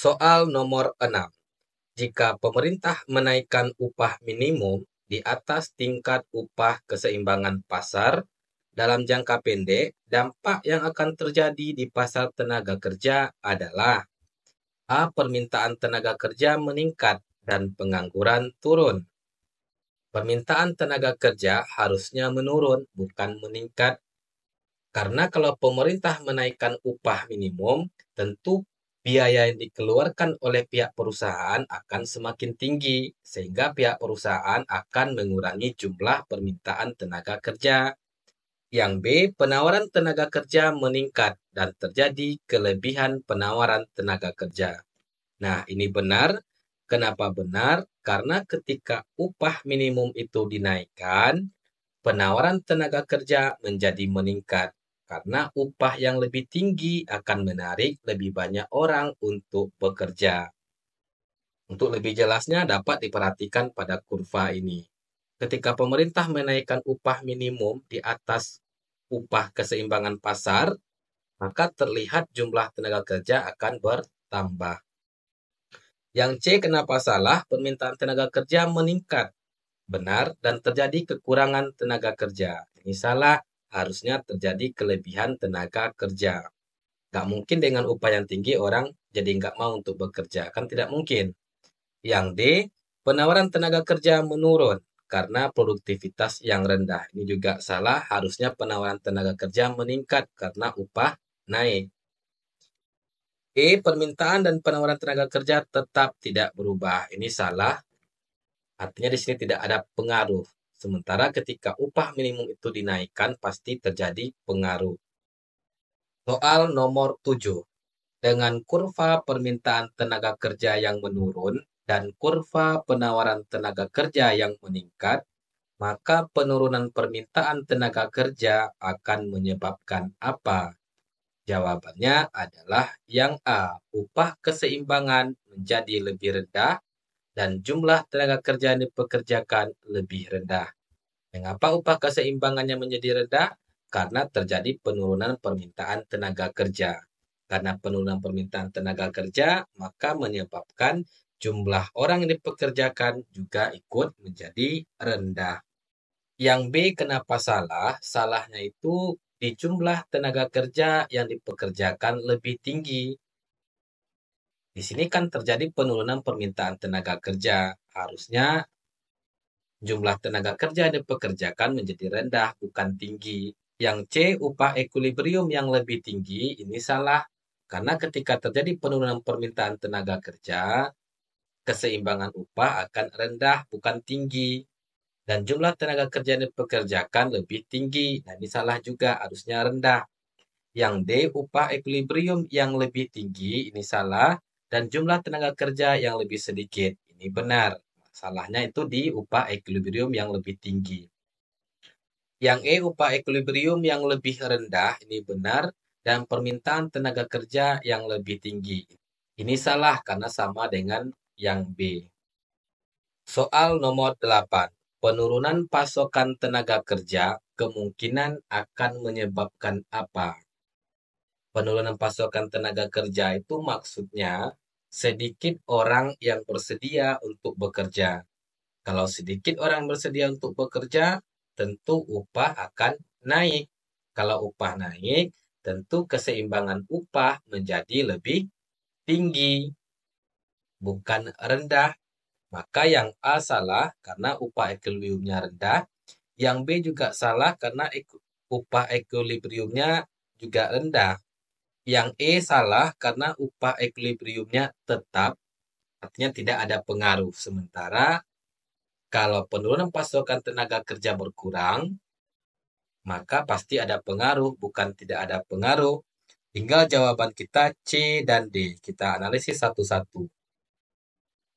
Soal nomor 6. Jika pemerintah menaikkan upah minimum di atas tingkat upah keseimbangan pasar dalam jangka pendek, dampak yang akan terjadi di pasar tenaga kerja adalah A. Permintaan tenaga kerja meningkat dan pengangguran turun. Permintaan tenaga kerja harusnya menurun, bukan meningkat. Karena kalau pemerintah menaikkan upah minimum, tentu biaya yang dikeluarkan oleh pihak perusahaan akan semakin tinggi, sehingga pihak perusahaan akan mengurangi jumlah permintaan tenaga kerja. Yang B, penawaran tenaga kerja meningkat dan terjadi kelebihan penawaran tenaga kerja. Nah, ini benar. Kenapa benar? Karena ketika upah minimum itu dinaikkan, penawaran tenaga kerja menjadi meningkat karena upah yang lebih tinggi akan menarik lebih banyak orang untuk bekerja. Untuk lebih jelasnya dapat diperhatikan pada kurva ini. Ketika pemerintah menaikkan upah minimum di atas upah keseimbangan pasar, maka terlihat jumlah tenaga kerja akan bertambah. Yang C, kenapa salah? Permintaan tenaga kerja meningkat. Benar, dan terjadi kekurangan tenaga kerja. Ini salah, harusnya terjadi kelebihan tenaga kerja. Nggak mungkin dengan upah yang tinggi orang jadi nggak mau untuk bekerja, kan tidak mungkin. Yang D, penawaran tenaga kerja menurun karena produktivitas yang rendah. Ini juga salah, harusnya penawaran tenaga kerja meningkat karena upah naik. E, permintaan dan penawaran tenaga kerja tetap tidak berubah. Ini salah, artinya di sini tidak ada pengaruh. Sementara ketika upah minimum itu dinaikkan, pasti terjadi pengaruh. Soal nomor 7. Dengan kurva permintaan tenaga kerja yang menurun dan kurva penawaran tenaga kerja yang meningkat, maka penurunan permintaan tenaga kerja akan menyebabkan apa? Jawabannya adalah yang A. Upah keseimbangan menjadi lebih rendah dan jumlah tenaga kerja yang dipekerjakan lebih rendah. Mengapa upah keseimbangannya menjadi rendah? Karena terjadi penurunan permintaan tenaga kerja. Karena penurunan permintaan tenaga kerja, maka menyebabkan jumlah orang yang dipekerjakan juga ikut menjadi rendah. Yang B, kenapa salah? Salahnya itu di jumlah tenaga kerja yang dipekerjakan lebih tinggi. Di sini kan terjadi penurunan permintaan tenaga kerja. Harusnya jumlah tenaga kerja yang dipekerjakan menjadi rendah, bukan tinggi. Yang C, upah ekuilibrium yang lebih tinggi, ini salah. Karena ketika terjadi penurunan permintaan tenaga kerja, keseimbangan upah akan rendah, bukan tinggi. Dan jumlah tenaga kerja yang dipekerjakan lebih tinggi. Nah, ini salah juga, harusnya rendah. Yang D, upah ekuilibrium yang lebih tinggi, ini salah. Dan jumlah tenaga kerja yang lebih sedikit, ini benar. Salahnya itu di upah ekuilibrium yang lebih tinggi. Yang E, upah ekuilibrium yang lebih rendah, ini benar. Dan permintaan tenaga kerja yang lebih tinggi. Ini salah karena sama dengan yang B. Soal nomor 8. Penurunan pasokan tenaga kerja kemungkinan akan menyebabkan apa? Penurunan pasokan tenaga kerja itu maksudnya sedikit orang yang bersedia untuk bekerja. Kalau sedikit orang bersedia untuk bekerja, tentu upah akan naik. Kalau upah naik, tentu keseimbangan upah menjadi lebih tinggi, bukan rendah. Maka yang A salah karena upah ekuilibriumnya rendah. Yang B juga salah karena upah ekuilibriumnya juga rendah. Yang E salah karena upah ekuilibriumnya tetap, artinya tidak ada pengaruh. Sementara kalau penurunan pasokan tenaga kerja berkurang, maka pasti ada pengaruh, bukan tidak ada pengaruh. Tinggal jawaban kita C dan D. Kita analisis satu-satu.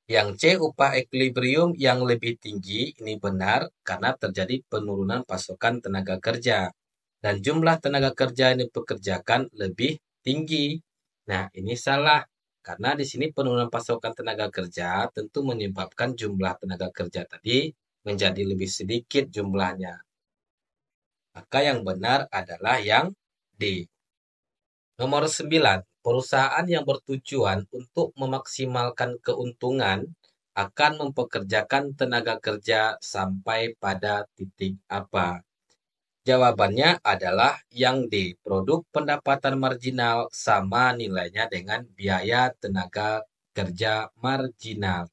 Yang C, upah ekuilibrium yang lebih tinggi, ini benar karena terjadi penurunan pasokan tenaga kerja. Dan jumlah tenaga kerja yang dipekerjakan lebih tinggi. Nah, ini salah. Karena di sini penurunan pasokan tenaga kerja tentu menyebabkan jumlah tenaga kerja tadi menjadi lebih sedikit jumlahnya. Maka yang benar adalah yang D. Nomor 9. perusahaan yang bertujuan untuk memaksimalkan keuntungan akan mempekerjakan tenaga kerja sampai pada titik apa? Jawabannya adalah yang D. Produk pendapatan marginal sama nilainya dengan biaya tenaga kerja marginal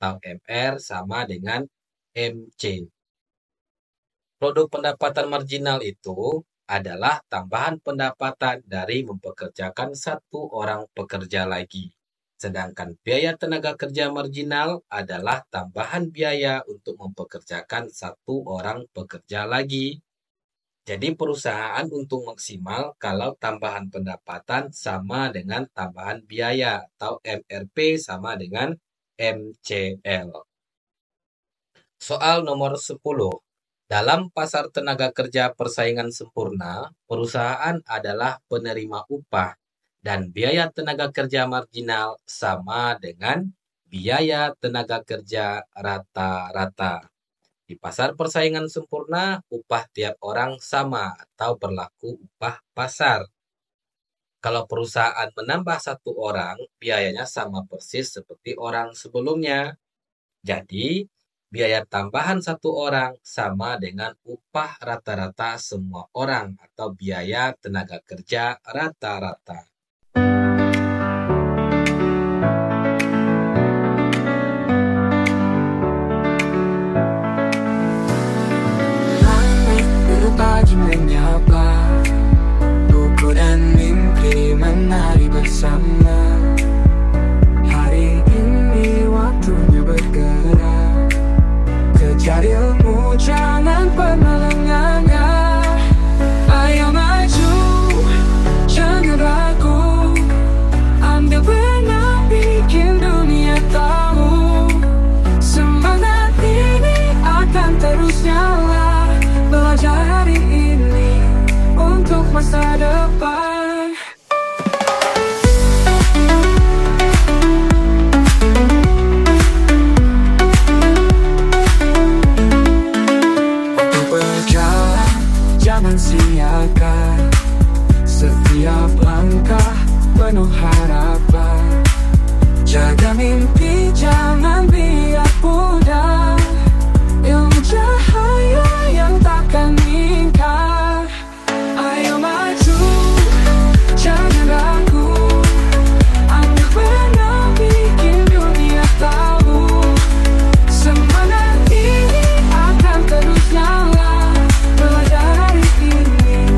atau MR sama dengan MC. Produk pendapatan marginal itu adalah tambahan pendapatan dari mempekerjakan satu orang pekerja lagi. Sedangkan biaya tenaga kerja marginal adalah tambahan biaya untuk mempekerjakan satu orang pekerja lagi. Jadi perusahaan untung maksimal kalau tambahan pendapatan sama dengan tambahan biaya atau MRP sama dengan MCL. Soal nomor 10. Dalam pasar tenaga kerja persaingan sempurna, perusahaan adalah penerima upah dan biaya tenaga kerja marginal sama dengan biaya tenaga kerja rata-rata. Di pasar persaingan sempurna, upah tiap orang sama atau berlaku upah pasar. Kalau perusahaan menambah satu orang, biayanya sama persis seperti orang sebelumnya. Jadi, biaya tambahan satu orang sama dengan upah rata-rata semua orang atau biaya tenaga kerja rata-rata. Langit berbaju menyapa, buku dan mimpi menari bersama. Hari ini waktunya bergerak, kejar ilmu jangan pernah lengah. Ayo maju, jangan ragu, ambil benar bikin dunia tahu. Semangat ini akan terus nyala, belajar hari ini untuk masa depan. Waktu berjalan, jangan sia-siakan setiap langkah penuh harapan. Jaga mimpi, jangan biar pudar, ilmu cahaya yang takkan ingkar. Ayo maju, jangan ragu, ambil benar bikin dunia tahu. Semangat ini akan terus nyala, belajar hari ini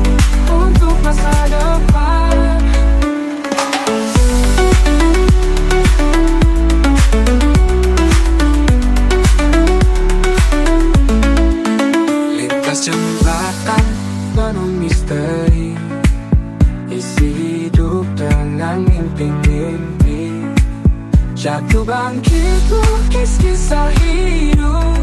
untuk masa depan. Lintas jembatan penuh misteri, isi hidup dengan mimpi-mimpi. Jatuh bangkit lukis kisah hidup.